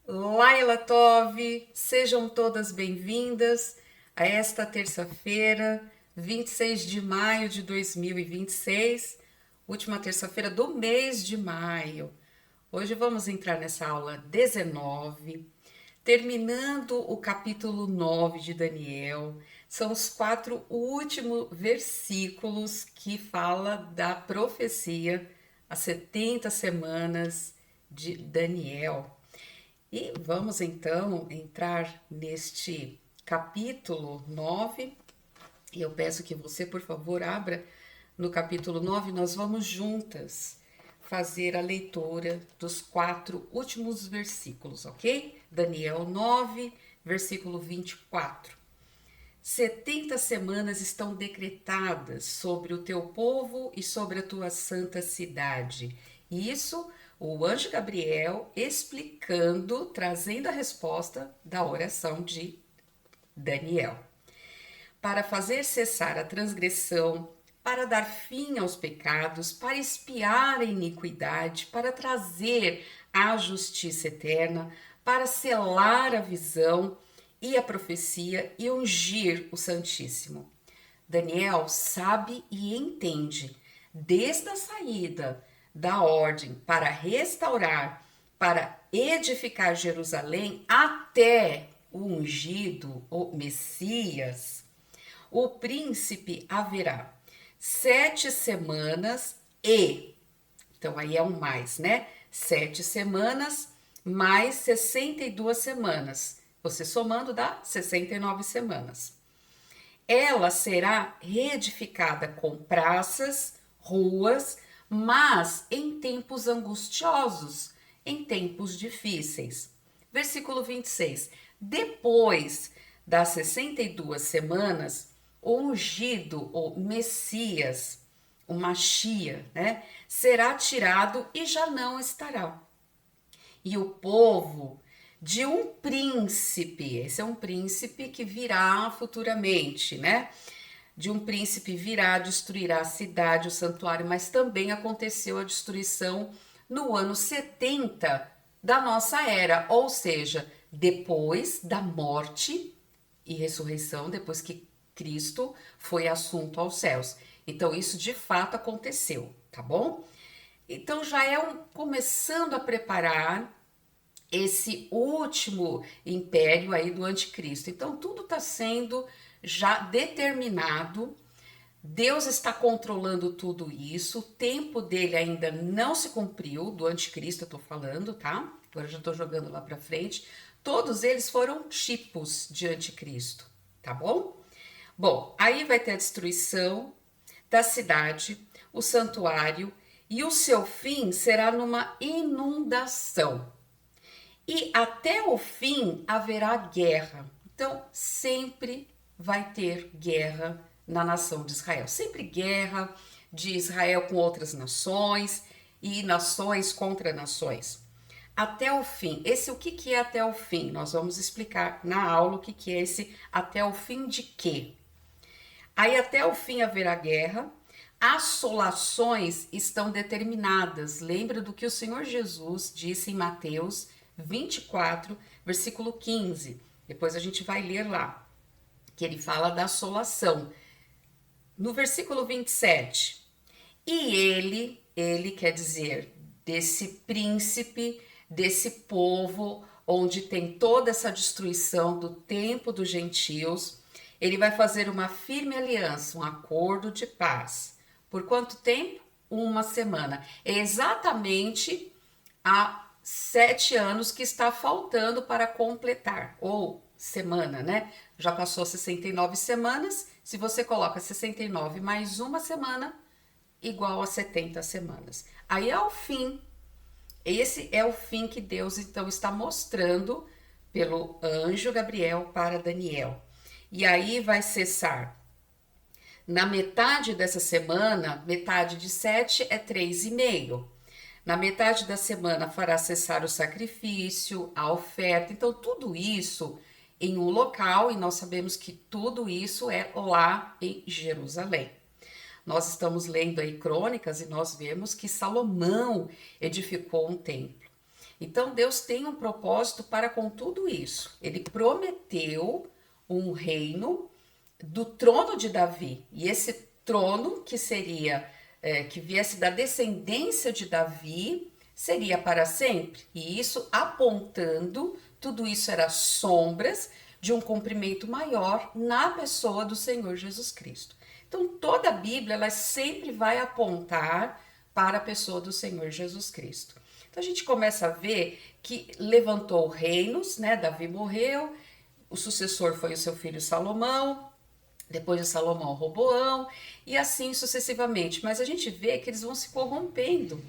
Laila Tove, sejam todas bem-vindas a esta terça-feira, 26 de maio de 2026, última terça-feira do mês de maio. Hoje vamos entrar nessa aula 19, terminando o capítulo 9 de Daniel. São os 4 últimos versículos que fala da profecia, as 70 semanas de Daniel. E vamos então entrar neste capítulo 9. E eu peço que você, por favor, abra no capítulo 9. Nós vamos juntas fazer a leitura dos 4 últimos versículos, ok? Daniel 9, versículo 24. 70 semanas estão decretadas sobre o teu povo e sobre a tua santa cidade. Isso, o anjo Gabriel explicando, trazendo a resposta da oração de Daniel. Para fazer cessar a transgressão, para dar fim aos pecados, para expiar a iniquidade, para trazer a justiça eterna, para selar a visão e a profecia e ungir o Santíssimo. Daniel sabe e entende, desde a saída da ordem para restaurar, para edificar Jerusalém, até o ungido, o Messias, o príncipe haverá 7 semanas e, então aí é um mais, né? 7 semanas mais 62 semanas. Você somando dá 69 semanas. Ela será reedificada com praças, ruas, mas em tempos angustiosos, em tempos difíceis. Versículo 26. Depois das 62 semanas, o ungido, o Messias, o Machia, né, será tirado e já não estará. E o povo de um príncipe, esse é um príncipe que virá futuramente, né? De um príncipe virá, destruirá a cidade, o santuário, mas também aconteceu a destruição no ano 70 da nossa era, ou seja, depois da morte e ressurreição, depois que Cristo foi assunto aos céus. Então, isso de fato aconteceu, tá bom? Então, já é começando a preparar esse último império aí do anticristo. Então, tudo está sendo já determinado. Deus está controlando tudo isso. O tempo dele ainda não se cumpriu, do anticristo eu estou falando, tá? Agora já estou jogando lá para frente. Todos eles foram tipos de anticristo, tá bom? Bom, aí vai ter a destruição da cidade, o santuário, e o seu fim será numa inundação. E até o fim haverá guerra. Então, sempre vai ter guerra na nação de Israel. Sempre guerra de Israel com outras nações e nações contra nações. Até o fim. Esse o que é até o fim? Nós vamos explicar na aula o que é esse até o fim de quê. Aí até o fim haverá guerra. Assolações estão determinadas. Lembra do que o Senhor Jesus disse em Mateus 24, versículo 15. Depois a gente vai ler lá, que ele fala da assolação. No versículo 27, e ele quer dizer, desse príncipe, desse povo, onde tem toda essa destruição do tempo dos gentios, ele vai fazer uma firme aliança, um acordo de paz. Por quanto tempo? Uma semana. É exatamente há 7 anos que está faltando para completar, ou semana, né? Já passou 69 semanas. Se você coloca 69 mais uma semana, igual a 70 semanas. Aí é o fim. Esse é o fim que Deus então está mostrando pelo anjo Gabriel para Daniel. E aí vai cessar. Na metade dessa semana, metade de 7 é 3,5. Na metade da semana fará cessar o sacrifício, a oferta. Então, tudo isso em um local, e nós sabemos que tudo isso é lá em Jerusalém. Nós estamos lendo aí crônicas e nós vemos que Salomão edificou um templo. Então Deus tem um propósito para com tudo isso. Ele prometeu um reino do trono de Davi. E esse trono que seria, que viesse da descendência de Davi, seria para sempre. E isso apontando, tudo isso era sombras de um cumprimento maior na pessoa do Senhor Jesus Cristo. Então toda a Bíblia ela sempre vai apontar para a pessoa do Senhor Jesus Cristo. Então a gente começa a ver que levantou reinos, né? Davi morreu, o sucessor foi o seu filho Salomão, depois de Salomão, Roboão, e assim sucessivamente. Mas a gente vê que eles vão se corrompendo.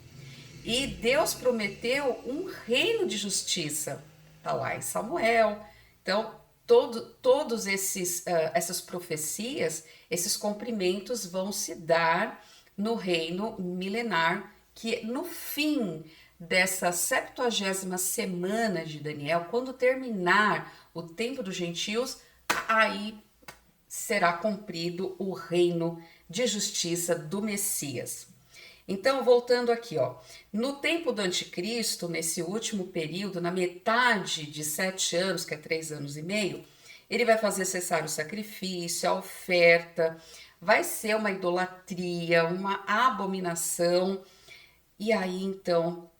E Deus prometeu um reino de justiça. Está lá em Samuel. Então, todos essas profecias, esses cumprimentos vão se dar no reino milenar, que no fim dessa 70ª semana de Daniel, quando terminar o tempo dos gentios, aí será cumprido o reino de justiça do Messias. Então, voltando aqui, ó, no tempo do anticristo, nesse último período, na metade de 7 anos, que é 3 anos e meio, ele vai fazer cessar o sacrifício, a oferta, vai ser uma idolatria, uma abominação, e aí então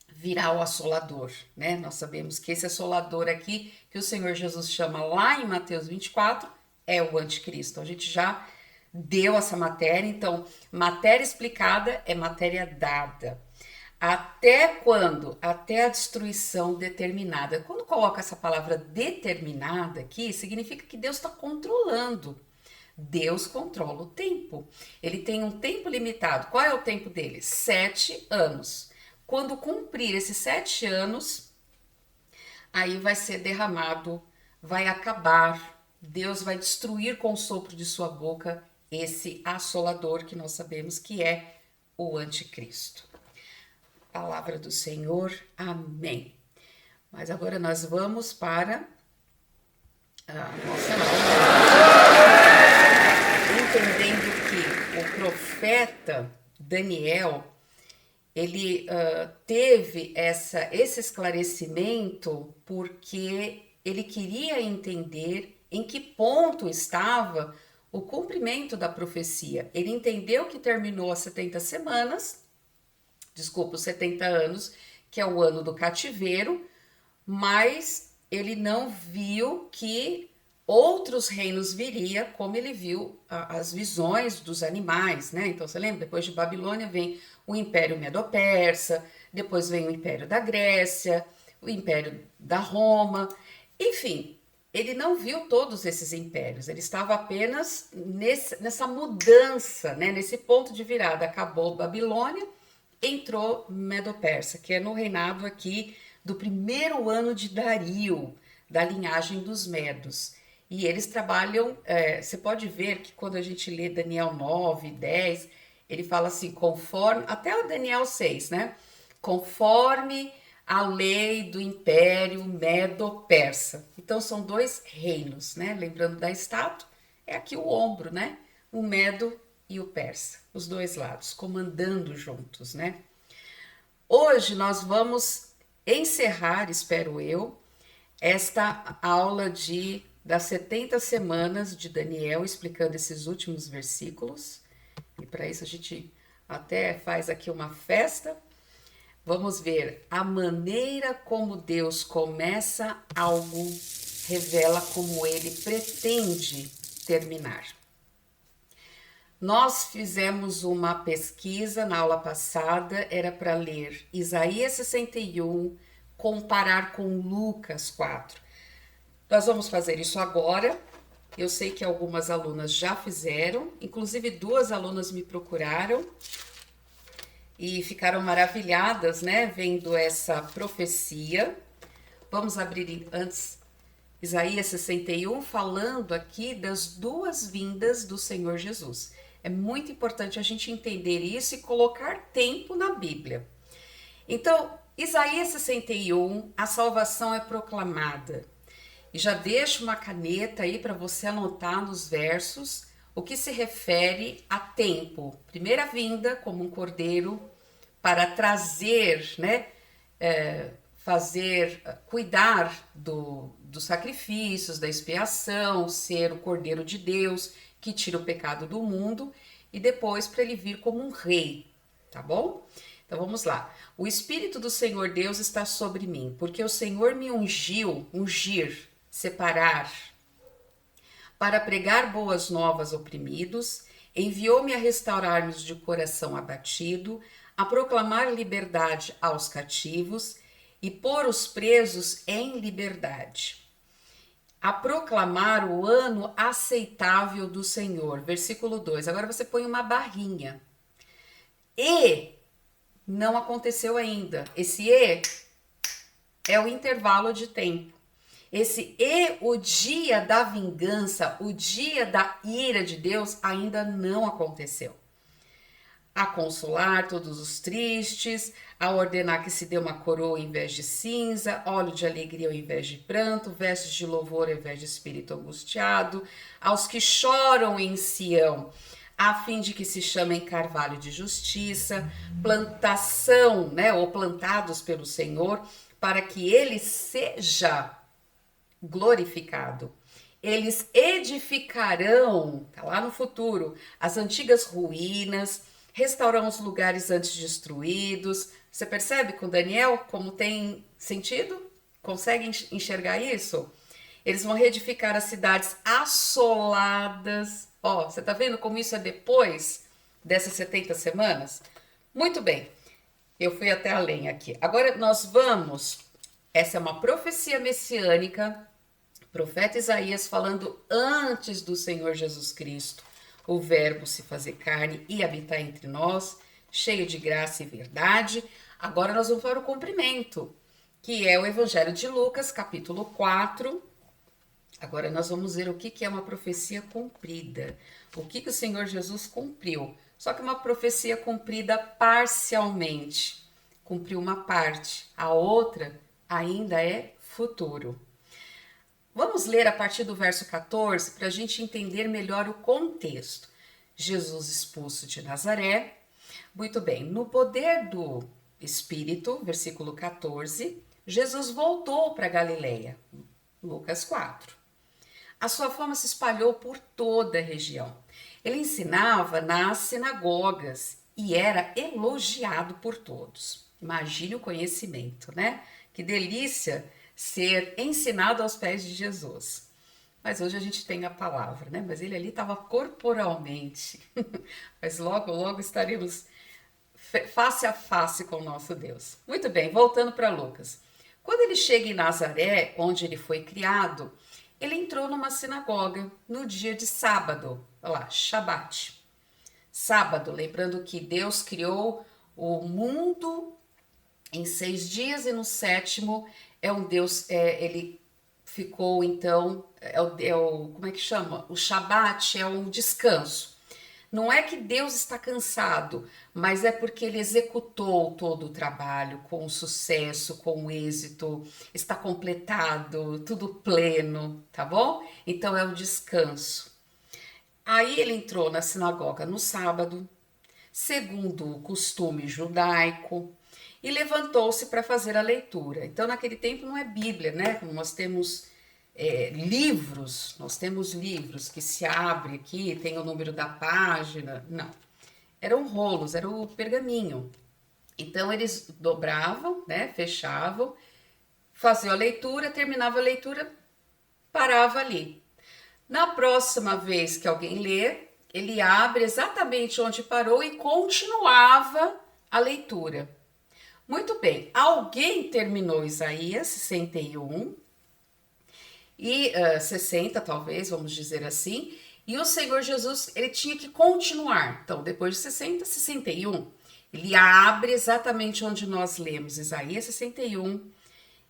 virá o assolador, né? Nós sabemos que esse assolador aqui, que o Senhor Jesus chama lá em Mateus 24, é o anticristo. A gente já deu essa matéria, então, matéria explicada é matéria dada. Até quando? Até a destruição determinada. Quando coloca essa palavra determinada aqui, significa que Deus está controlando. Deus controla o tempo. Ele tem um tempo limitado. Qual é o tempo dele? 7 anos. Quando cumprir esses 7 anos, aí vai ser derramado, vai acabar. Deus vai destruir com o sopro de sua boca esse assolador que nós sabemos que é o anticristo. Palavra do Senhor, amém. Mas agora nós vamos para a nossa aula, entendendo que o profeta Daniel, ele teve esse esclarecimento porque ele queria entender em que ponto estava o cumprimento da profecia. Ele entendeu que terminou as 70 semanas, os 70 anos, que é o ano do cativeiro, mas ele não viu que outros reinos viria, como ele viu as visões dos animais, né? Então, você lembra? Depois de Babilônia vem o Império Medo-Persa, depois vem o Império da Grécia, o Império da Roma, enfim, ele não viu todos esses impérios, ele estava apenas nessa mudança, né? Nesse ponto de virada. Acabou Babilônia, entrou Medo-Persa, que é no reinado aqui do primeiro ano de Dario, da linhagem dos Medos. E eles trabalham, você pode ver que quando a gente lê Daniel 9, 10, ele fala assim, conforme, até o Daniel 6, né? Conforme a lei do Império Medo-Persa. Então são 2 reinos, né? Lembrando da estátua, é aqui o ombro, né? O Medo e o Persa, os 2 lados, comandando juntos, né? Hoje nós vamos encerrar, espero eu, esta aula das 70 semanas de Daniel, explicando esses últimos versículos. E para isso a gente até faz aqui uma festa. Vamos ver a maneira como Deus começa algo, revela como ele pretende terminar. Nós fizemos uma pesquisa na aula passada, era para ler Isaías 61, comparar com Lucas 4. Nós vamos fazer isso agora. Eu sei que algumas alunas já fizeram, inclusive 2 alunas me procuraram e ficaram maravilhadas, né, vendo essa profecia. Vamos abrir antes Isaías 61, falando aqui das 2 vindas do Senhor Jesus. É muito importante a gente entender isso e colocar tempo na Bíblia. Então, Isaías 61, a salvação é proclamada. E já deixo uma caneta aí para você anotar nos versos o que se refere a tempo. Primeira vinda como um cordeiro para trazer, né, cuidar dos sacrifícios, da expiação, ser o Cordeiro de Deus que tira o pecado do mundo e depois para ele vir como um rei, tá bom? Então vamos lá. O Espírito do Senhor Deus está sobre mim, porque o Senhor me ungir, separar, para pregar boas novas aos oprimidos, enviou-me a restaurar-nos de coração abatido, a proclamar liberdade aos cativos e pôr os presos em liberdade, a proclamar o ano aceitável do Senhor. Versículo 2. Agora você põe uma barrinha. E não aconteceu ainda. Esse e é o intervalo de tempo. Esse e, o dia da vingança, o dia da ira de Deus ainda não aconteceu. A consolar todos os tristes, a ordenar que se dê uma coroa em vez de cinza, óleo de alegria ao invés de pranto, vestes de louvor ao invés de espírito angustiado, aos que choram em Sião, a fim de que se chamem carvalho de justiça, plantação, né, ou plantados pelo Senhor, para que ele seja glorificado. Eles edificarão, tá lá no futuro, as antigas ruínas, restaurarão os lugares antes destruídos. Você percebe com Daniel como tem sentido? Consegue enxergar isso? Eles vão reedificar as cidades assoladas. Ó, você tá vendo como isso é depois dessas 70 semanas? Muito bem, eu fui até além aqui. Agora nós vamos, essa é uma profecia messiânica, profeta Isaías falando antes do Senhor Jesus Cristo, o verbo se fazer carne e habitar entre nós, cheio de graça e verdade. Agora nós vamos para o cumprimento, que é o Evangelho de Lucas, capítulo 4. Agora nós vamos ver o que é uma profecia cumprida, o que o Senhor Jesus cumpriu. Só que uma profecia cumprida parcialmente, cumpriu uma parte, a outra ainda é futuro. Vamos ler a partir do verso 14 para a gente entender melhor o contexto. Jesus expulso de Nazaré. Muito bem, no poder do Espírito, versículo 14, Jesus voltou para Galileia. Lucas 4. A sua fama se espalhou por toda a região. Ele ensinava nas sinagogas e era elogiado por todos. Imagine o conhecimento, né? Que delícia ser ensinado aos pés de Jesus. Mas hoje a gente tem a palavra, né? Mas ele ali estava corporalmente. Mas logo, logo estaremos face a face com o nosso Deus. Muito bem, voltando para Lucas. Quando ele chega em Nazaré, onde ele foi criado, ele entrou numa sinagoga no dia de sábado. Olha lá, Shabat. Sábado, lembrando que Deus criou o mundo em 6 dias e no sétimo ele ficou então, como é que chama? O Shabat é um descanso. Não é que Deus está cansado, mas é porque ele executou todo o trabalho com sucesso, com êxito, está completado, tudo pleno, tá bom? Então é o descanso. Aí ele entrou na sinagoga no sábado, segundo o costume judaico, e levantou-se para fazer a leitura. Então, naquele tempo não é Bíblia, né? Nós temos nós temos livros que se abre aqui, tem o número da página. Não, eram rolos, era o pergaminho. Então, eles dobravam, né? Fechavam, faziam a leitura, terminava a leitura, parava ali. Na próxima vez que alguém lê, ele abre exatamente onde parou e continuava a leitura. Muito bem, alguém terminou Isaías 61 e 60 talvez, vamos dizer assim, e o Senhor Jesus, ele tinha que continuar. Então, depois de 60, 61, ele abre exatamente onde nós lemos Isaías 61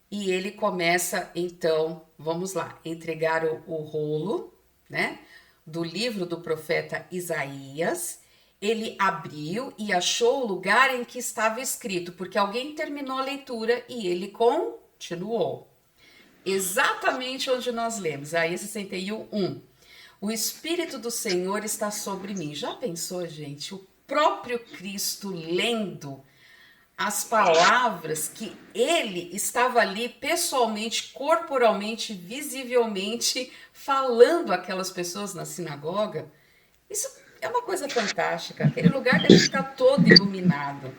e ele começa, então, vamos lá, entregar o rolo, né, do livro do profeta Isaías. Ele abriu e achou o lugar em que estava escrito, porque alguém terminou a leitura e ele continuou. Exatamente onde nós lemos, Isaías 61, 1. O Espírito do Senhor está sobre mim. Já pensou, gente? O próprio Cristo lendo as palavras que ele estava ali pessoalmente, corporalmente, visivelmente falando àquelas pessoas na sinagoga. Isso é uma coisa fantástica. Aquele lugar deve ficar todo iluminado.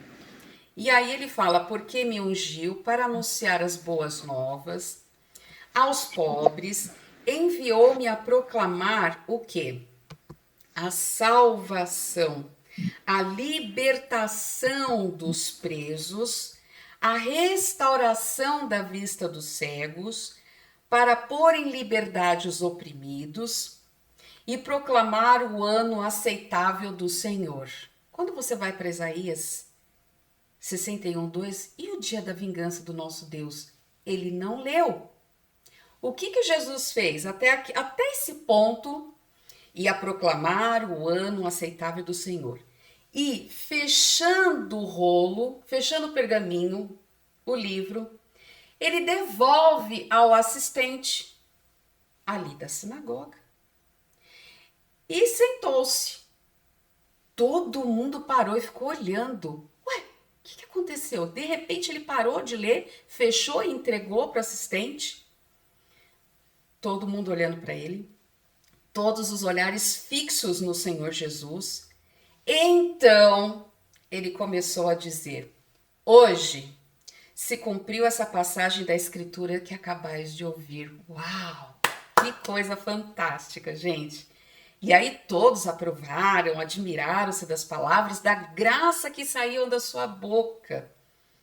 E aí ele fala: porque me ungiu para anunciar as boas novas aos pobres, enviou-me a proclamar o quê? A salvação, a libertação dos presos, a restauração da vista dos cegos, para pôr em liberdade os oprimidos e proclamar o ano aceitável do Senhor. Quando você vai para Isaías 61:2, e o dia da vingança do nosso Deus? Ele não leu. O que Jesus fez até esse ponto? Ia proclamar o ano aceitável do Senhor. E fechando o rolo, fechando o pergaminho, o livro, ele devolve ao assistente ali da sinagoga. E sentou-se. Todo mundo parou e ficou olhando. Ué, o que aconteceu? De repente ele parou de ler, fechou e entregou para o assistente. Todo mundo olhando para ele. Todos os olhares fixos no Senhor Jesus. Então, ele começou a dizer: hoje se cumpriu essa passagem da Escritura que acabais de ouvir. Uau! Que coisa fantástica, gente! E aí todos aprovaram, admiraram-se das palavras, da graça que saíam da sua boca.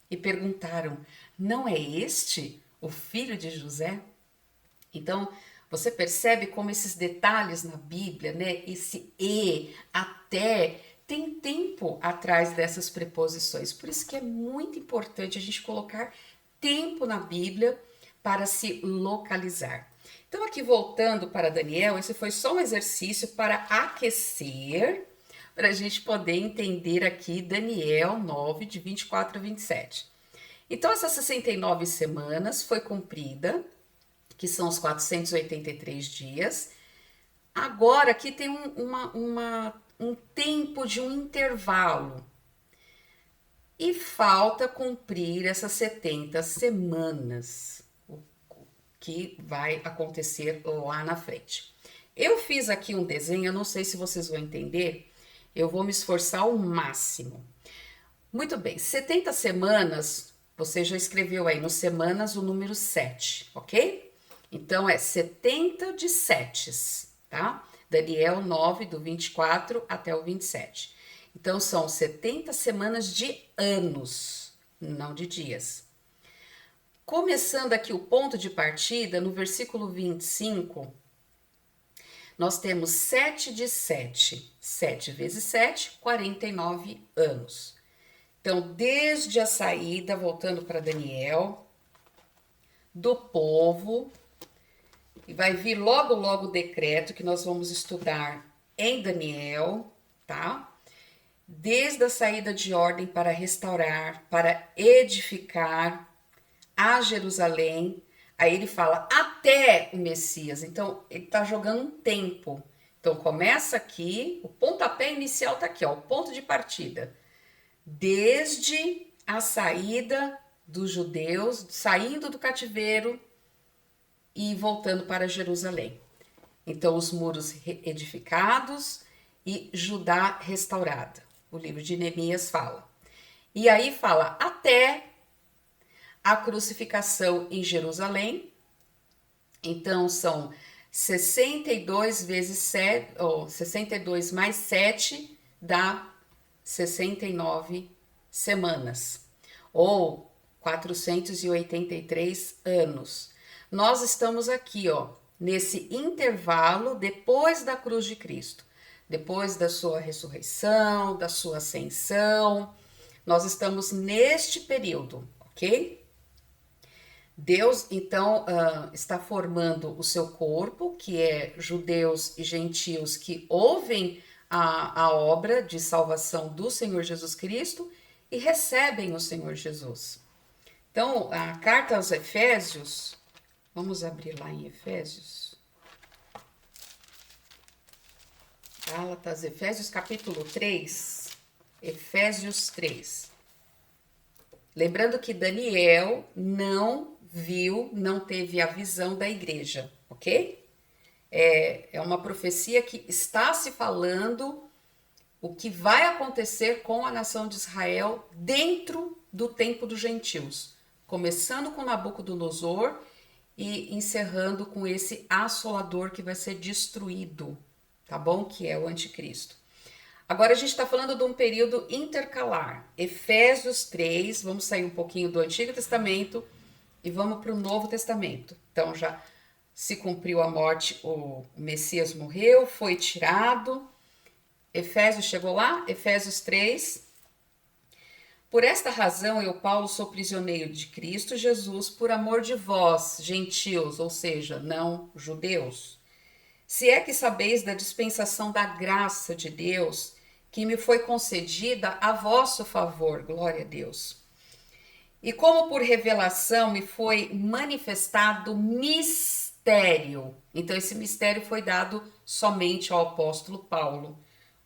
E perguntaram: não é este o filho de José? Então, você percebe como esses detalhes na Bíblia, né? Esse e, até, tem tempo atrás dessas preposições. Por isso que é muito importante a gente colocar tempo na Bíblia para se localizar. Então, aqui voltando para Daniel, esse foi só um exercício para aquecer, para a gente poder entender aqui Daniel 9, de 24 a 27. Então, essas 69 semanas foi cumprida, que são os 483 dias. Agora aqui tem um tempo de um intervalo. E falta cumprir essas 70 semanas, o que vai acontecer lá na frente. Eu fiz aqui um desenho, eu não sei se vocês vão entender, eu vou me esforçar ao máximo. Muito bem, 70 semanas, você já escreveu aí nos semanas o número 7, ok? Então, é 70 de setes, tá? Daniel 9, do 24 até o 27. Então, são 70 semanas de anos, não de dias. Começando aqui o ponto de partida, no versículo 25, nós temos 7 de 7. 7 vezes 7, 49 anos. Então, desde a saída, voltando para Daniel, do povo, e vai vir logo o decreto que nós vamos estudar em Daniel, tá? Desde a saída de ordem para restaurar, para edificar a Jerusalém, aí ele fala até o Messias. Então, ele tá jogando um tempo. Então, começa aqui, o pontapé inicial tá aqui, ó, o ponto de partida. Desde a saída dos judeus, saindo do cativeiro e voltando para Jerusalém. Então, os muros edificados e Judá restaurada. O livro de Neemias fala. E aí fala até a crucificação em Jerusalém. Então, são 62 vezes 7, ou 62 mais 7 dá 69 semanas, ou 483 anos. Nós estamos aqui, ó, nesse intervalo depois da cruz de Cristo, depois da sua ressurreição, da sua ascensão. Nós estamos neste período, ok? Deus, então, está formando o seu corpo, que é judeus e gentios que ouvem a obra de salvação do Senhor Jesus Cristo e recebem o Senhor Jesus. Então, a carta aos Efésios, vamos abrir lá em Efésios. Gálatas, Efésios capítulo 3, Efésios 3. Lembrando que Daniel não viu, não teve a visão da igreja, ok? É uma profecia que está se falando o que vai acontecer com a nação de Israel dentro do tempo dos gentios, começando com Nabucodonosor e encerrando com esse assolador que vai ser destruído, tá bom? Que é o anticristo. Agora a gente está falando de um período intercalar. Efésios 3, vamos sair um pouquinho do Antigo Testamento e vamos para o Novo Testamento. Então já se cumpriu a morte, o Messias morreu, foi tirado. Efésios chegou lá? Efésios 3. Por esta razão, eu, Paulo, sou prisioneiro de Cristo Jesus por amor de vós, gentios, ou seja, não judeus. Se é que sabeis da dispensação da graça de Deus, que me foi concedida a vosso favor, glória a Deus. E como por revelação me foi manifestado mistério. Então, esse mistério foi dado somente ao apóstolo Paulo,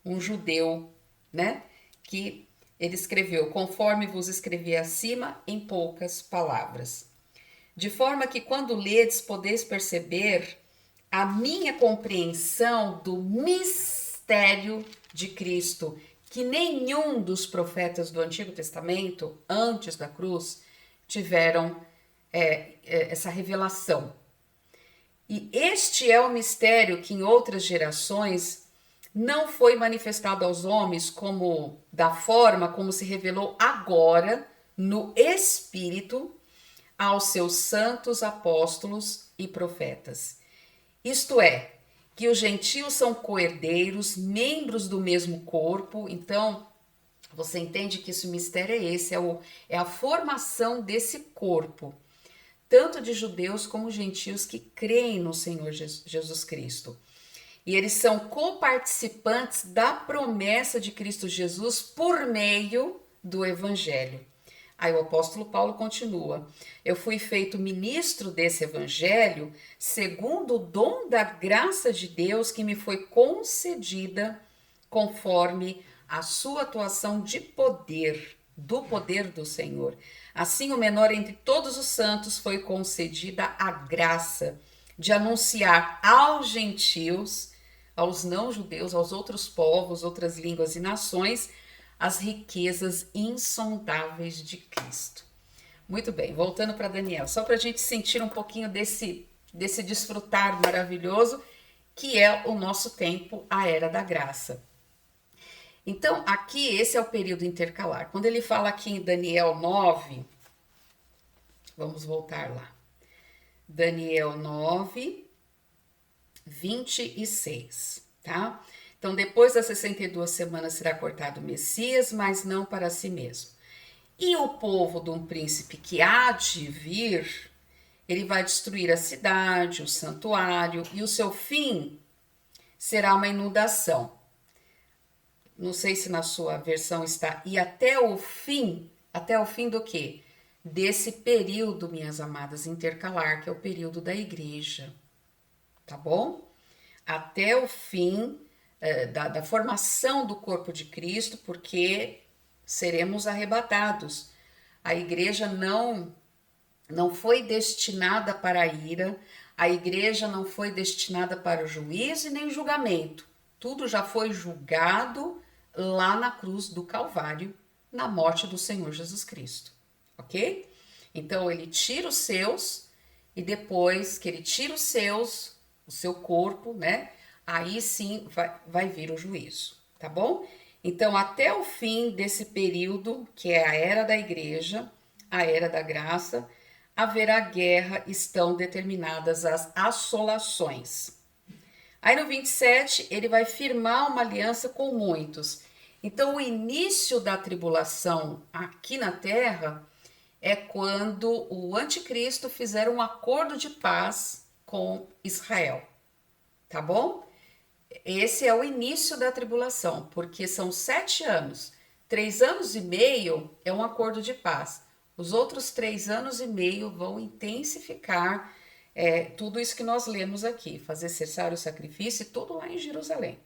um judeu, né? Que ele escreveu, conforme vos escrevi acima, em poucas palavras. De forma que quando ledes, podeis perceber a minha compreensão do mistério de Cristo, que nenhum dos profetas do Antigo Testamento, antes da cruz, tiveram essa revelação. E este é o mistério que em outras gerações não foi manifestado aos homens como da forma como se revelou agora no Espírito aos seus santos apóstolos e profetas. Isto é, que os gentios são coerdeiros, membros do mesmo corpo. Então, você entende que esse mistério é esse, é a formação desse corpo, tanto de judeus como gentios que creem no Senhor Jesus Cristo. E eles são coparticipantes da promessa de Cristo Jesus por meio do Evangelho. Aí o apóstolo Paulo continua: eu fui feito ministro desse Evangelho segundo o dom da graça de Deus que me foi concedida conforme a sua atuação de poder, do poder do Senhor. Assim, o menor entre todos os santos foi concedida a graça de anunciar aos gentios, aos não-judeus, aos outros povos, outras línguas e nações, as riquezas insondáveis de Cristo. Muito bem, voltando para Daniel, só para a gente sentir um pouquinho desse desfrutar maravilhoso que é o nosso tempo, a Era da Graça. Então, aqui esse é o período intercalar. Quando ele fala aqui em Daniel 9, vamos voltar lá. Daniel 9, 26, tá? Então, depois das 62 semanas será cortado o Messias, mas não para si mesmo. E o povo de um príncipe que há de vir, ele vai destruir a cidade, o santuário, e o seu fim será uma inundação. Não sei se na sua versão está, e até o fim do quê? Desse período, minhas amadas, intercalar, que é o período da igreja, tá bom? Até o fim da formação do corpo de Cristo, porque seremos arrebatados. A igreja não foi destinada para a ira, a igreja não foi destinada para o juízo e nem julgamento. Tudo já foi julgado lá na cruz do Calvário, na morte do Senhor Jesus Cristo, ok? Então ele tira os seus, e depois que ele tira os seus, o seu corpo, né? Aí sim vai vir o juízo, tá bom? Então, até o fim desse período, que é a era da igreja, a era da graça, haverá guerra, estão determinadas as assolações. Aí no 27, ele vai firmar uma aliança com muitos. Então, o início da tribulação aqui na terra é quando o anticristo fizer um acordo de paz com Israel, tá bom? Esse é o início da tribulação, porque são 7 anos. 3 anos e meio é um acordo de paz. Os outros 3 anos e meio vão intensificar tudo isso que nós lemos aqui. Fazer cessar o sacrifício, tudo lá em Jerusalém.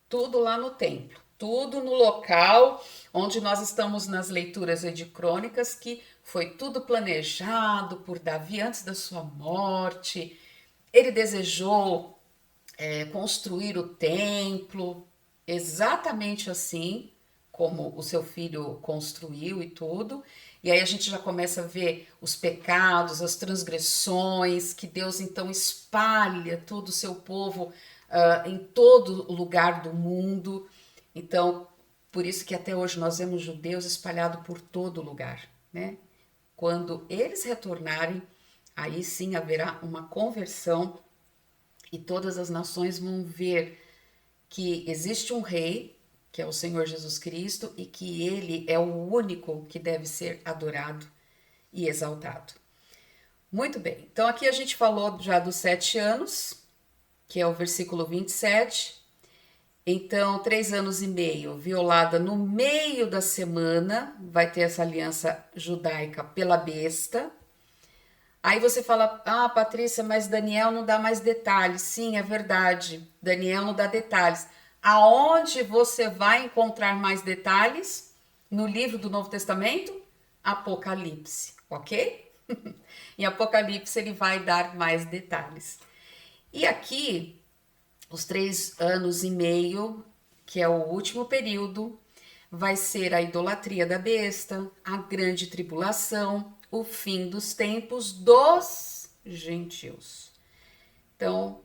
Tudo lá no templo, tudo no local onde nós estamos nas leituras de crônicas, que foi tudo planejado por Davi antes da sua morte. Ele desejou construir o templo exatamente assim como o seu filho construiu e tudo. E aí a gente já começa a ver os pecados, as transgressões, que Deus então espalha todo o seu povo em todo lugar do mundo. Então, por isso que até hoje nós vemos judeus espalhados por todo lugar, né? Quando eles retornarem, aí sim haverá uma conversão e todas as nações vão ver que existe um rei, que é o Senhor Jesus Cristo, e que ele é o único que deve ser adorado e exaltado. Muito bem, então aqui a gente falou já dos 7 anos, que é o versículo 27. Então, 3 anos e meio, violada no meio da semana, vai ter essa aliança judaica pela besta. Aí você fala, ah, Patrícia, mas Daniel não dá mais detalhes. Sim, é verdade, Daniel não dá detalhes. Aonde você vai encontrar mais detalhes? No livro do Novo Testamento? Apocalipse, ok? Em Apocalipse ele vai dar mais detalhes. E aqui, os 3 anos e meio, que é o último período, vai ser a idolatria da besta, a grande tribulação, o fim dos tempos dos gentios. Então,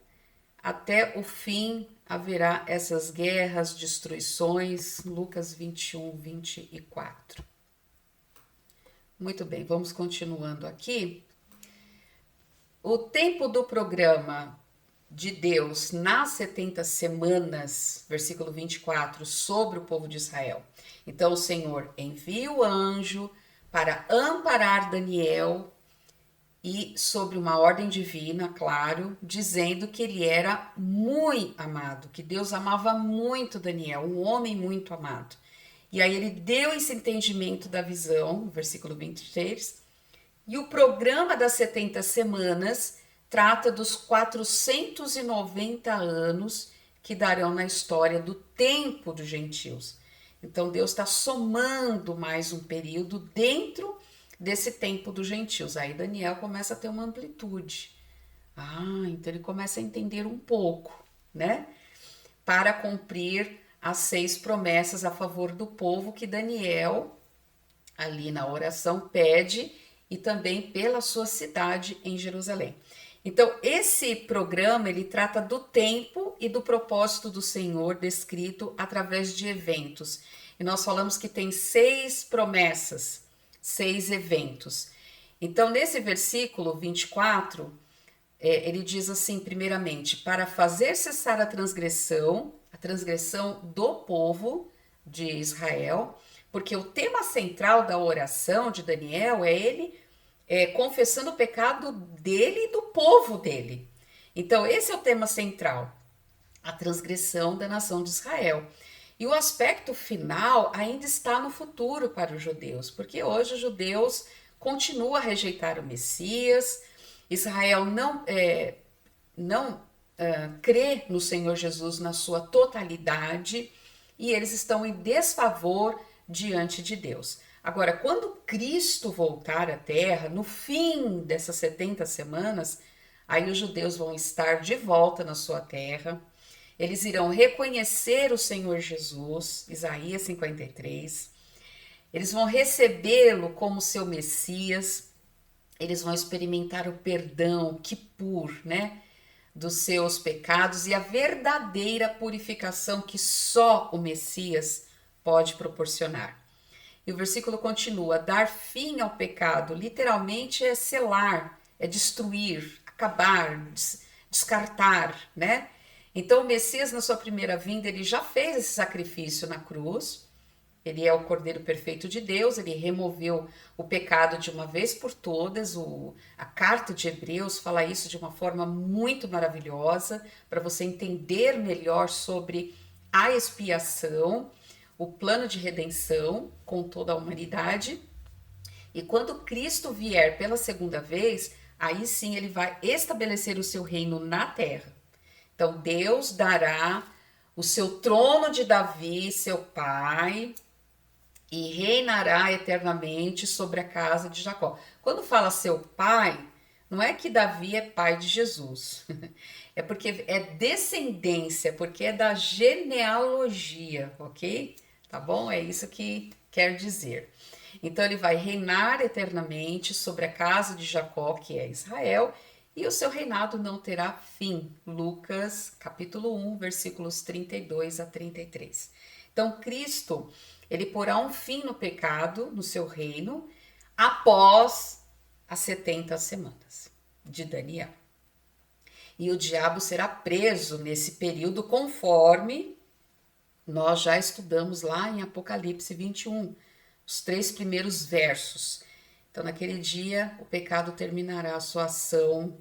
até o fim haverá essas guerras, destruições, Lucas 21, 24. Muito bem, vamos continuando aqui. O tempo do programa de Deus nas 70 semanas, versículo 24, sobre o povo de Israel. Então o Senhor envia o anjo para amparar Daniel e sobre uma ordem divina, claro, dizendo que ele era muito amado, que Deus amava muito Daniel, um homem muito amado. E aí ele deu esse entendimento da visão, versículo 23, e o programa das 70 semanas trata dos 490 anos que darão na história do tempo dos gentios. Então Deus está somando mais um período dentro desse tempo dos gentios. Aí Daniel começa a ter uma amplitude. Ah, então ele começa a entender um pouco, né? Para cumprir as 6 promessas a favor do povo que Daniel, ali na oração, pede, e também pela sua cidade em Jerusalém. Então, esse programa, ele trata do tempo e do propósito do Senhor descrito através de eventos. E nós falamos que tem 6 promessas, 6 eventos. Então, nesse versículo 24, ele diz assim, primeiramente, para fazer cessar a transgressão do povo de Israel, porque o tema central da oração de Daniel é ele confessando o pecado dele e do povo dele. Então, esse é o tema central, a transgressão da nação de Israel. E o aspecto final ainda está no futuro para os judeus, porque hoje os judeus continuam a rejeitar o Messias, Israel não crê no Senhor Jesus na sua totalidade e eles estão em desfavor diante de Deus. Agora, quando Cristo voltar à Terra, no fim dessas 70 semanas, aí os judeus vão estar de volta na sua terra, eles irão reconhecer o Senhor Jesus, Isaías 53, eles vão recebê-lo como seu Messias, eles vão experimentar o perdão, o Kippur, né, dos seus pecados e a verdadeira purificação que só o Messias pode proporcionar. E o versículo continua: dar fim ao pecado, literalmente é selar, é destruir, acabar, descartar, né? Então o Messias na sua primeira vinda, ele já fez esse sacrifício na cruz, ele é o Cordeiro Perfeito de Deus, ele removeu o pecado de uma vez por todas, a carta de Hebreus fala isso de uma forma muito maravilhosa, para você entender melhor sobre a expiação, o plano de redenção com toda a humanidade. E quando Cristo vier pela segunda vez, aí sim ele vai estabelecer o seu reino na terra. Então Deus dará o seu trono de Davi, seu pai, e reinará eternamente sobre a casa de Jacó. Quando fala seu pai, não é que Davi é pai de Jesus, é porque é descendência, porque é da genealogia, ok? Tá bom? É isso que quer dizer. Então ele vai reinar eternamente sobre a casa de Jacó, que é Israel, e o seu reinado não terá fim. Lucas, capítulo 1, versículos 32 a 33. Então Cristo, ele porá um fim no pecado, no seu reino, após as 70 semanas de Daniel. E o diabo será preso nesse período, conforme nós já estudamos lá em Apocalipse 21, os 3 primeiros versos. Então, naquele dia, o pecado terminará a sua ação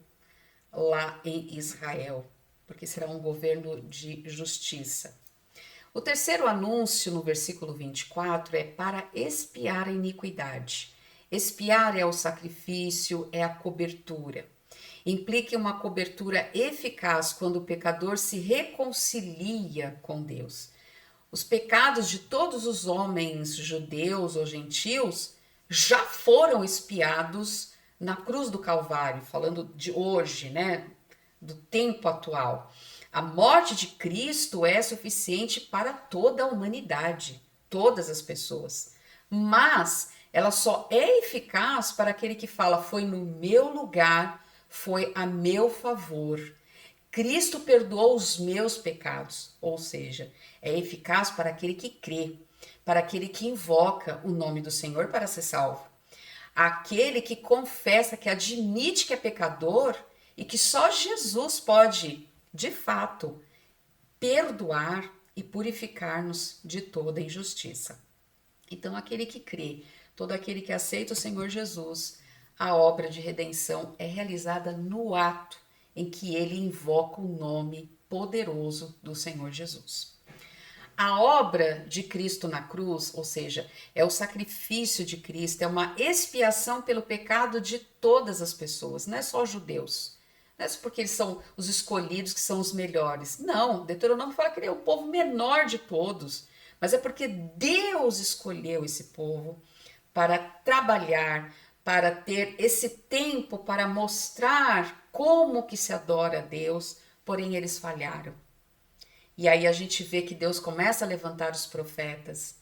lá em Israel, porque será um governo de justiça. O terceiro anúncio, no versículo 24, é para expiar a iniquidade. Expiar é o sacrifício, é a cobertura. Implica uma cobertura eficaz quando o pecador se reconcilia com Deus. Os pecados de todos os homens, judeus ou gentios, já foram expiados na cruz do Calvário, falando de hoje, né, do tempo atual. A morte de Cristo é suficiente para toda a humanidade, todas as pessoas. Mas ela só é eficaz para aquele que fala: foi no meu lugar, foi a meu favor. Cristo perdoou os meus pecados, ou seja, é eficaz para aquele que crê, para aquele que invoca o nome do Senhor para ser salvo. Aquele que confessa, que admite que é pecador e que só Jesus pode, de fato, perdoar e purificar-nos de toda injustiça. Então, aquele que crê, todo aquele que aceita o Senhor Jesus, a obra de redenção é realizada no ato em que ele invoca o nome poderoso do Senhor Jesus. A obra de Cristo na cruz, ou seja, é o sacrifício de Cristo, é uma expiação pelo pecado de todas as pessoas, não é só judeus. Não é só porque eles são os escolhidos que são os melhores. Não, Deuteronômio fala que ele é o povo menor de todos, mas é porque Deus escolheu esse povo para trabalhar, para ter esse tempo para mostrar como que se adora a Deus, porém eles falharam. E aí a gente vê que Deus começa a levantar os profetas,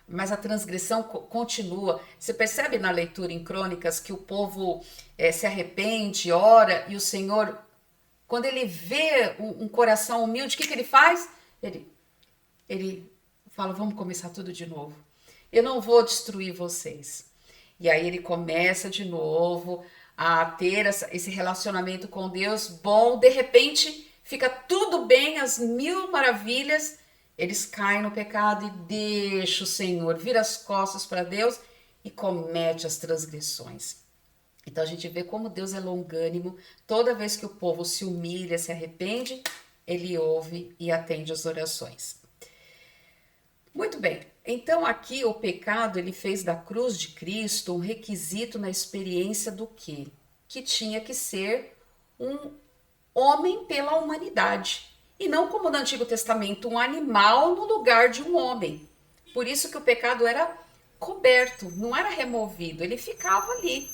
mas a transgressão continua. Você percebe na leitura em Crônicas que o povo se arrepende, ora, e o Senhor, quando ele vê um coração humilde, o que ele faz? Ele fala: vamos começar tudo de novo. Eu não vou destruir vocês. E aí ele começa de novo a ter esse relacionamento com Deus bom. De repente fica tudo bem, as mil maravilhas. Eles caem no pecado e deixam o Senhor, vira as costas para Deus e comete as transgressões. Então a gente vê como Deus é longânimo. Toda vez que o povo se humilha, se arrepende, ele ouve e atende as orações. Muito bem, então aqui o pecado ele fez da cruz de Cristo um requisito na experiência do quê? Que tinha que ser um homem pela humanidade, e não como no Antigo Testamento, um animal no lugar de um homem. Por isso que o pecado era coberto, não era removido, ele ficava ali.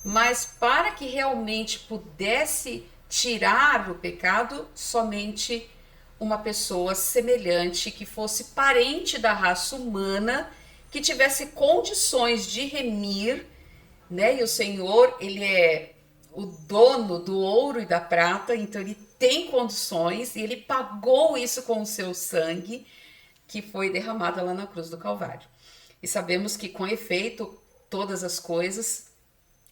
Mas para que realmente pudesse tirar o pecado, somente uma pessoa semelhante, que fosse parente da raça humana, que tivesse condições de remir, né? E o Senhor, ele é o dono do ouro e da prata, então ele tem condições e ele pagou isso com o seu sangue, que foi derramado lá na cruz do Calvário. E sabemos que, com efeito, todas as coisas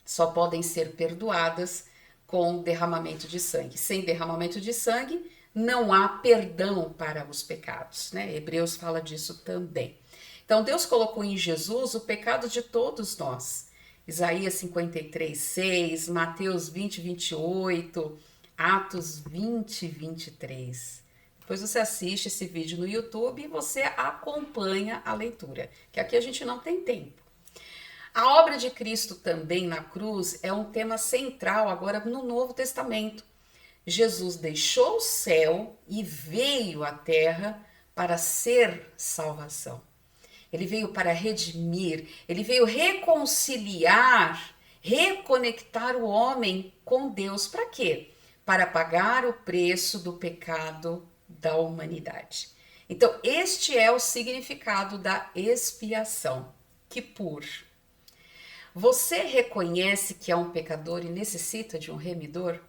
só podem ser perdoadas com derramamento de sangue. Sem derramamento de sangue, não há perdão para os pecados, né? Hebreus fala disso também. Então, Deus colocou em Jesus o pecado de todos nós. Isaías 53, 6, Mateus 20, 28, Atos 20, 23. Depois você assiste esse vídeo no YouTube e você acompanha a leitura, que aqui a gente não tem tempo. A obra de Cristo também na cruz é um tema central agora no Novo Testamento. Jesus deixou o céu e veio à terra para ser salvação. Ele veio para redimir, ele veio reconciliar, reconectar o homem com Deus. Para quê? Para pagar o preço do pecado da humanidade. Então, este é o significado da expiação, Kippur. Você reconhece que é um pecador e necessita de um remidor?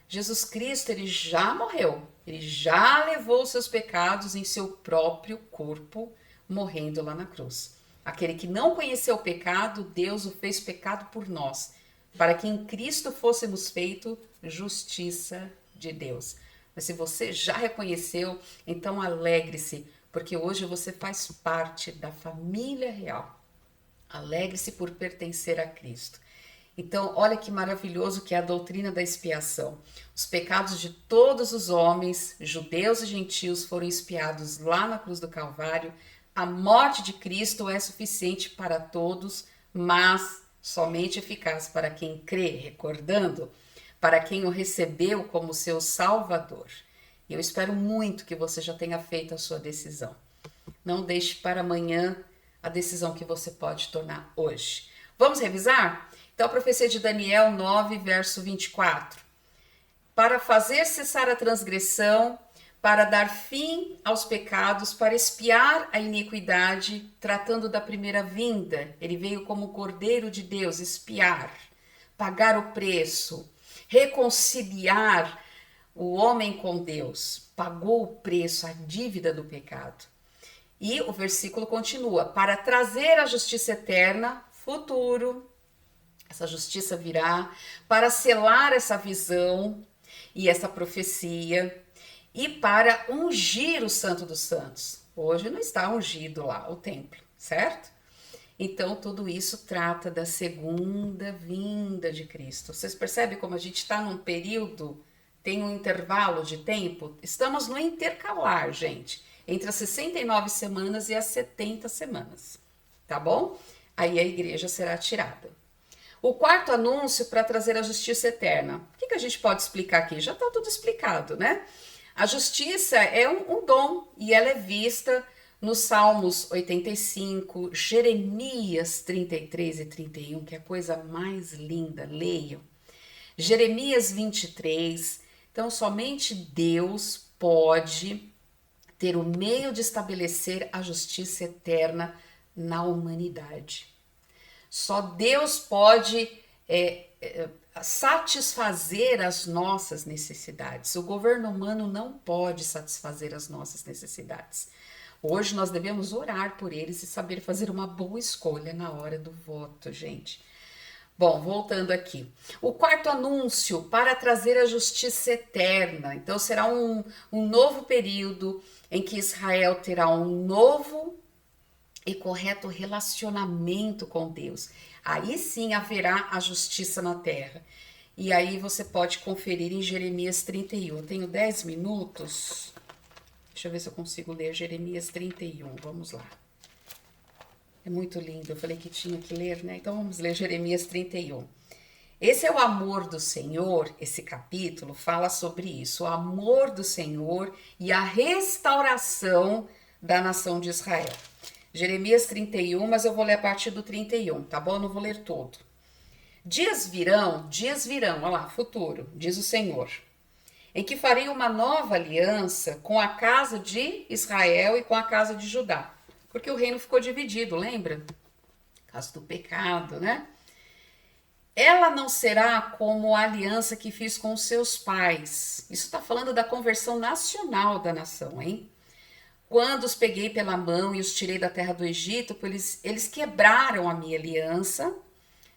Jesus Cristo, ele já morreu, ele já levou os seus pecados em seu próprio corpo, morrendo lá na cruz. Aquele que não conheceu o pecado, Deus o fez pecado por nós, para que em Cristo fôssemos feito justiça de Deus. Mas se você já reconheceu, então alegre-se, porque hoje você faz parte da família real. Alegre-se por pertencer a Cristo. Então, olha que maravilhoso que é a doutrina da expiação. Os pecados de todos os homens, judeus e gentios, foram expiados lá na cruz do Calvário. A morte de Cristo é suficiente para todos, mas somente eficaz para quem crê, recordando, para quem o recebeu como seu Salvador. E eu espero muito que você já tenha feito a sua decisão. Não deixe para amanhã a decisão que você pode tomar hoje. Vamos revisar? Então, a profecia de Daniel 9, verso 24. Para fazer cessar a transgressão, para dar fim aos pecados, para expiar a iniquidade, tratando da primeira vinda. Ele veio como Cordeiro de Deus, expiar, pagar o preço, reconciliar o homem com Deus. Pagou o preço, a dívida do pecado. E o versículo continua, para trazer a justiça eterna, futuro, essa justiça virá, para selar essa visão e essa profecia, e para ungir o Santo dos Santos. Hoje não está ungido lá o templo, certo? Então, tudo isso trata da segunda vinda de Cristo. Vocês percebem como a gente está num período, tem um intervalo de tempo? Estamos no intercalar, gente, entre as 69 semanas e as 70 semanas, tá bom? Aí a igreja será tirada. O quarto anúncio para trazer a justiça eterna. O que a gente pode explicar aqui? Já está tudo explicado, né? A justiça é um dom e ela é vista nos Salmos 85, Jeremias 33 e 31, que é a coisa mais linda, leiam. Jeremias 23, então somente Deus pode ter o meio de estabelecer a justiça eterna na humanidade. Só Deus pode satisfazer as nossas necessidades. O governo humano não pode satisfazer as nossas necessidades. Hoje nós devemos orar por eles e saber fazer uma boa escolha na hora do voto, gente. Bom, voltando aqui. O quarto anúncio para trazer a justiça eterna. Então será um novo período em que Israel terá um novo e correto relacionamento com Deus. Aí sim haverá a justiça na terra. E aí você pode conferir em Jeremias 31. Eu tenho 10 minutos. Deixa eu ver se eu consigo ler Jeremias 31. Vamos lá. É muito lindo. Eu falei que tinha que ler, né? Então vamos ler Jeremias 31. Esse é o amor do Senhor. Esse capítulo fala sobre isso. O amor do Senhor e a restauração da nação de Israel. Jeremias 31, mas eu vou ler a partir do 31, tá bom? Eu não vou ler todo. Dias virão, olha lá, futuro, diz o Senhor, em que farei uma nova aliança com a casa de Israel e com a casa de Judá. Porque o reino ficou dividido, lembra? Caso do pecado, né? Ela não será como a aliança que fiz com os seus pais. Isso está falando da conversão nacional da nação, hein? Quando os peguei pela mão e os tirei da terra do Egito, eles quebraram a minha aliança,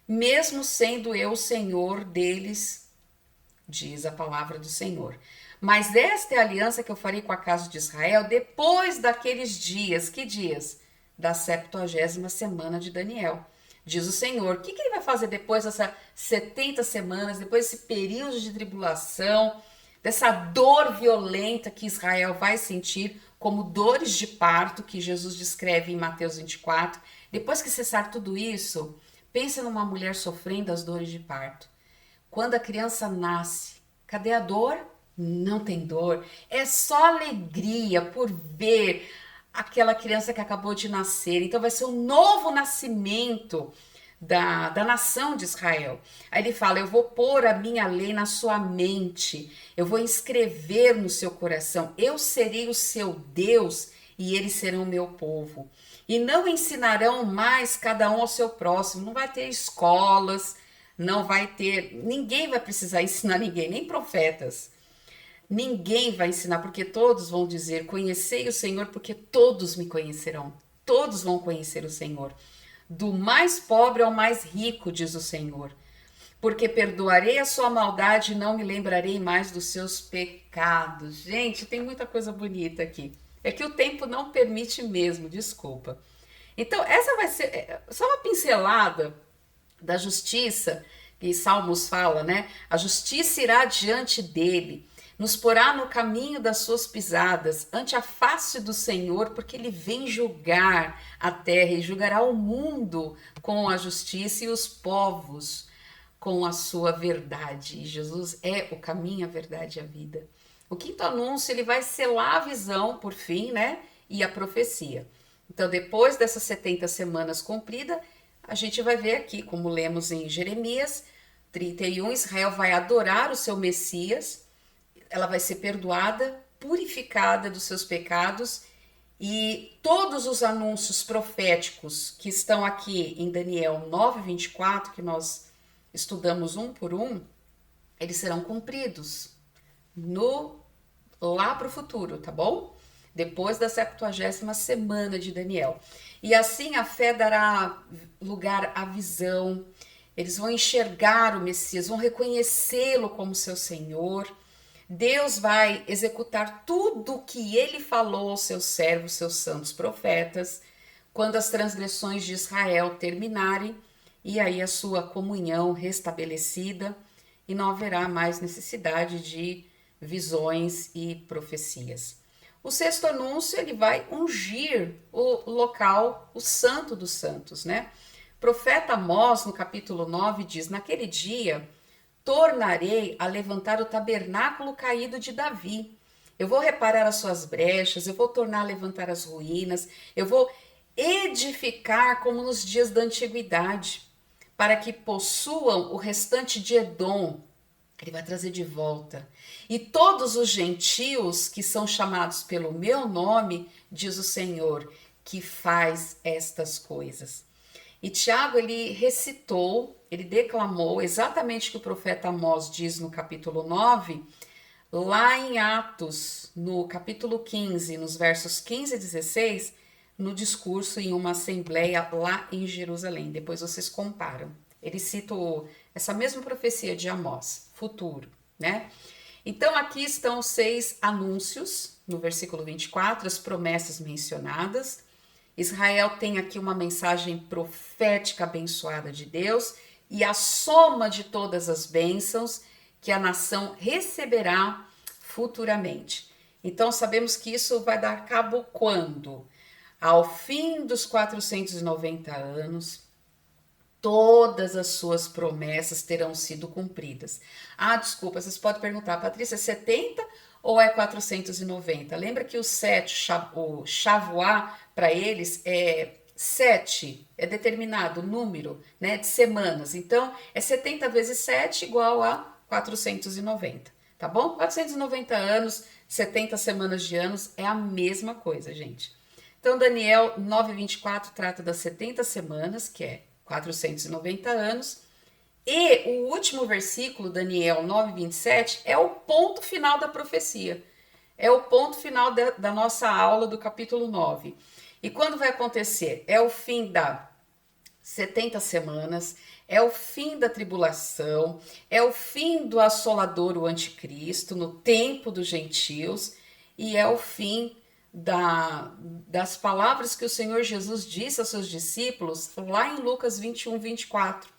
mesmo sendo eu o Senhor deles, diz a palavra do Senhor. Mas esta é a aliança que eu farei com a casa de Israel depois daqueles dias. Que dias? Da 70ª semana de Daniel. Diz o Senhor. O que ele vai fazer depois dessas 70 semanas, depois desse período de tribulação, dessa dor violenta que Israel vai sentir, como dores de parto, que Jesus descreve em Mateus 24. Depois que cessar tudo isso, pensa numa mulher sofrendo as dores de parto. Quando a criança nasce, Cadê a dor? Não tem dor. É só alegria por ver aquela criança que acabou de nascer. Então vai ser um novo nascimento da nação de Israel. Aí ele fala: eu vou pôr a minha lei na sua mente, eu vou escrever no seu coração, eu serei o seu Deus e eles serão o meu povo. E não ensinarão mais cada um ao seu próximo, não vai ter escolas, não vai ter, ninguém vai precisar ensinar ninguém, nem profetas. Ninguém vai ensinar, porque todos vão dizer: conhecei o Senhor, porque todos me conhecerão. Todos vão conhecer o Senhor. Do mais pobre ao mais rico, diz o Senhor. Porque perdoarei a sua maldade e não me lembrarei mais dos seus pecados. Gente, tem muita coisa bonita aqui. É que o tempo não permite mesmo, desculpa. Então, essa vai ser só uma pincelada da justiça, que Salmos fala, né? A justiça irá diante dele, nos porá no caminho das suas pisadas, ante a face do Senhor, porque ele vem julgar a terra e julgará o mundo com a justiça e os povos com a sua verdade. E Jesus é o caminho, a verdade e a vida. O quinto anúncio, ele vai selar a visão, por fim, né? E a profecia. Então, depois dessas 70 semanas cumpridas, a gente vai ver aqui, como lemos em Jeremias 31, Israel vai adorar o seu Messias, ela vai ser perdoada, purificada dos seus pecados, e todos os anúncios proféticos que estão aqui em Daniel 9:24, que nós estudamos um por um, eles serão cumpridos no lá para o futuro, tá bom? Depois da 70ª semana de Daniel. E assim a fé dará lugar à visão, eles vão enxergar o Messias, vão reconhecê-lo como seu Senhor. Deus vai executar tudo o que ele falou aos seus servos, seus santos profetas, quando as transgressões de Israel terminarem, e aí a sua comunhão restabelecida, e não haverá mais necessidade de visões e profecias. O sexto anúncio, ele vai ungir o local, o santo dos santos, né? O profeta Amós, no capítulo 9, diz: naquele dia tornarei a levantar o tabernáculo caído de Davi. Eu vou reparar as suas brechas, eu vou tornar a levantar as ruínas, eu vou edificar como nos dias da antiguidade, para que possuam o restante de Edom. Ele vai trazer de volta. E todos os gentios que são chamados pelo meu nome, diz o Senhor, que faz estas coisas. E Tiago, ele recitou, ele declamou exatamente o que o profeta Amós diz no capítulo 9, lá em Atos, no capítulo 15, nos versos 15 e 16, no discurso em uma assembleia lá em Jerusalém. Depois vocês comparam. Ele cita essa mesma profecia de Amós, futuro, né? Então aqui estão os 6 anúncios, no versículo 24, as promessas mencionadas. Israel tem aqui uma mensagem profética abençoada de Deus e a soma de todas as bênçãos que a nação receberá futuramente. Então sabemos que isso vai dar cabo quando? Ao fim dos 490 anos, todas as suas promessas terão sido cumpridas. Ah, desculpa, vocês podem perguntar, Patrícia, é 70 ou é 490? Lembra que o 7, o Shavuá, para eles é 7, é determinado o número, né, de semanas. Então, é 70 vezes 7 igual a 490, tá bom? 490 anos, 70 semanas de anos, é a mesma coisa, gente. Então, Daniel 9:24 trata das 70 semanas, que é 490 anos, e o último versículo, Daniel 9:27, é o ponto final da profecia. É o ponto final da nossa aula do capítulo 9. E quando vai acontecer? É o fim da 70 semanas, é o fim da tribulação, é o fim do assolador, o anticristo, no tempo dos gentios, e é o fim das palavras que o Senhor Jesus disse aos seus discípulos lá em Lucas 21:24.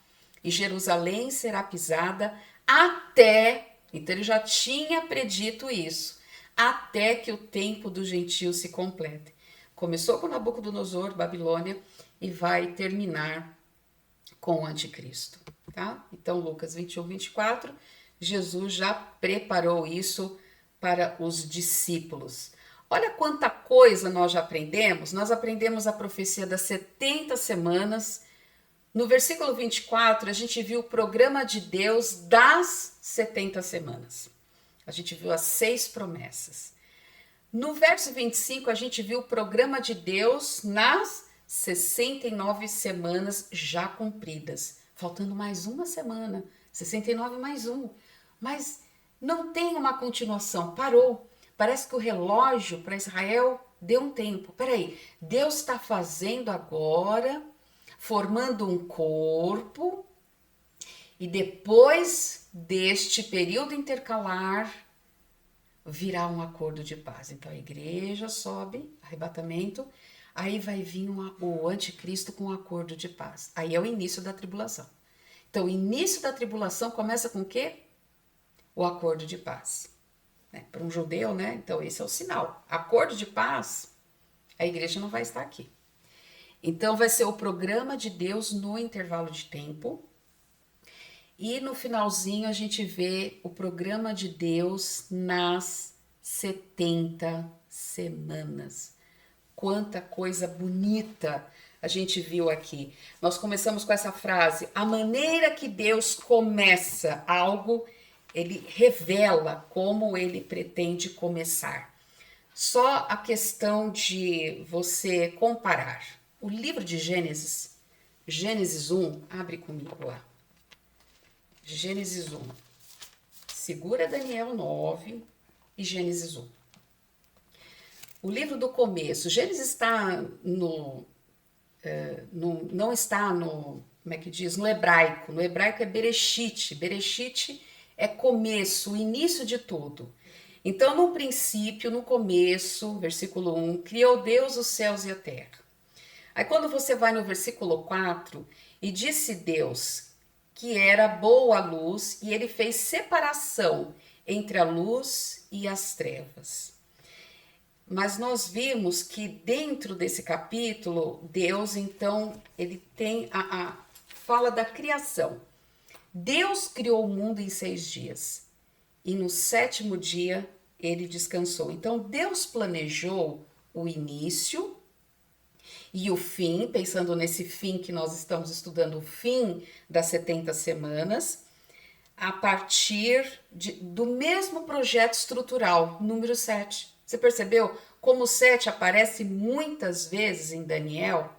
E Jerusalém será pisada até, então ele já tinha predito isso, até que o tempo dos gentios se complete. Começou com Nabucodonosor, Babilônia, e vai terminar com o anticristo, tá? Então Lucas 21:24, Jesus já preparou isso para os discípulos. Olha quanta coisa nós já aprendemos. Nós aprendemos a profecia das 70 semanas. No versículo 24, a gente viu o programa de Deus das 70 semanas. A gente viu as 6 promessas. No verso 25, a gente viu o programa de Deus nas 69 semanas já cumpridas. Faltando mais uma semana, 69 mais um. Mas não tem uma continuação, parou. Parece que o relógio para Israel deu um tempo. Peraí, Deus está fazendo agora, formando um corpo, e depois deste período intercalar, virá um acordo de paz. Então a igreja sobe, arrebatamento, aí vai vir o anticristo com um acordo de paz. Aí é o início da tribulação. Então o início da tribulação começa com o quê? O acordo de paz. Para um judeu, né? Então esse é o sinal. Acordo de paz, a igreja não vai estar aqui. Então vai ser o programa de Deus no intervalo de tempo. E no finalzinho a gente vê o programa de Deus nas 70 semanas. Quanta coisa bonita a gente viu aqui. Nós começamos com essa frase: a maneira que Deus começa algo, ele revela como ele pretende começar. Só a questão de você comparar. O livro de Gênesis, Gênesis 1, abre comigo lá. Gênesis 1. Segura Daniel 9 e Gênesis 1. O livro do começo. Gênesis está não está no, como é que diz? No hebraico. No hebraico é Bereshit. Bereshit é começo, o início de tudo. Então, no princípio, no começo, versículo 1, criou Deus os céus e a terra. Aí quando você vai no versículo 4, e disse Deus que era boa a luz, e ele fez separação entre a luz e as trevas. Mas nós vimos que dentro desse capítulo, Deus, então, ele tem fala da criação. Deus criou o mundo em 6 dias, e no 7º dia ele descansou. Então, Deus planejou o início e o fim, pensando nesse fim que nós estamos estudando, o fim das 70 semanas, a partir do mesmo projeto estrutural, número 7. Você percebeu como o 7 aparece muitas vezes em Daniel?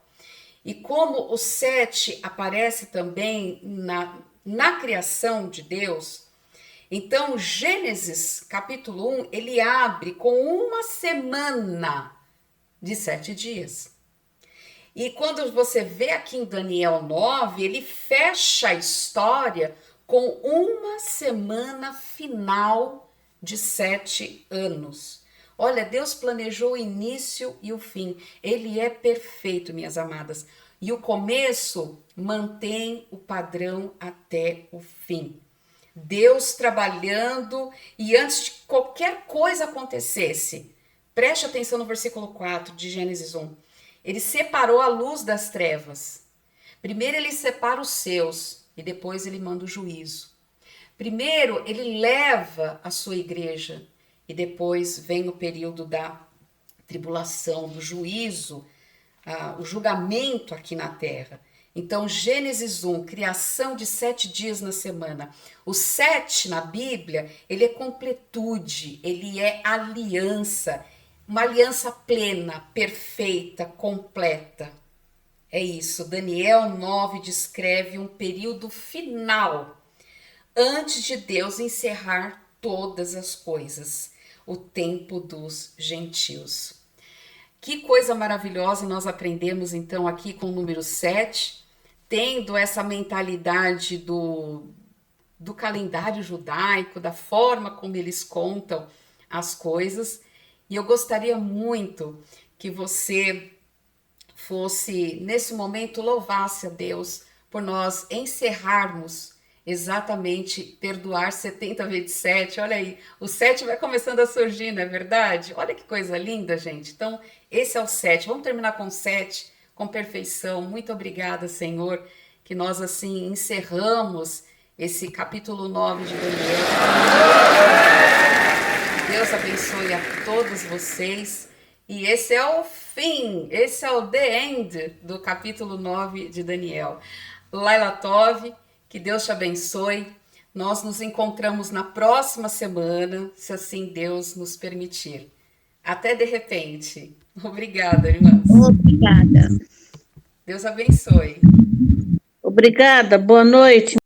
E como o 7 aparece também na criação de Deus? Então, Gênesis capítulo 1, ele abre com uma semana de 7 dias. E quando você vê aqui em Daniel 9, ele fecha a história com uma semana final de 7 anos. Olha, Deus planejou o início e o fim. Ele é perfeito, minhas amadas. E o começo mantém o padrão até o fim. Deus trabalhando, e antes de qualquer coisa acontecesse, preste atenção no versículo 4 de Gênesis 1. Ele separou a luz das trevas. Primeiro ele separa os seus e depois ele manda o juízo. Primeiro ele leva a sua igreja e depois vem o período da tribulação, do juízo, o julgamento aqui na terra. Então, Gênesis 1, criação de 7 dias na semana. O 7 na Bíblia, ele é completude, ele é aliança. Uma aliança plena, perfeita, completa. É isso. Daniel 9 descreve um período final, antes de Deus encerrar todas as coisas, o tempo dos gentios. Que coisa maravilhosa nós aprendemos então aqui com o número 7, tendo essa mentalidade do calendário judaico, da forma como eles contam as coisas. E eu gostaria muito que você fosse, nesse momento, louvasse a Deus por nós encerrarmos exatamente perdoar 70 vezes 7. Olha aí, o 7 vai começando a surgir, não é verdade? Olha que coisa linda, gente. Então, esse é o 7. Vamos terminar com 7, com perfeição. Muito obrigada, Senhor, que nós assim encerramos esse capítulo 9 de Daniel. Deus abençoe a todos vocês. E esse é o fim, esse é o the end do capítulo 9 de Daniel. Laila Tove, que Deus te abençoe. Nós nos encontramos na próxima semana, se assim Deus nos permitir. Até de repente. Obrigada, irmãs. Obrigada. Deus abençoe. Obrigada, boa noite.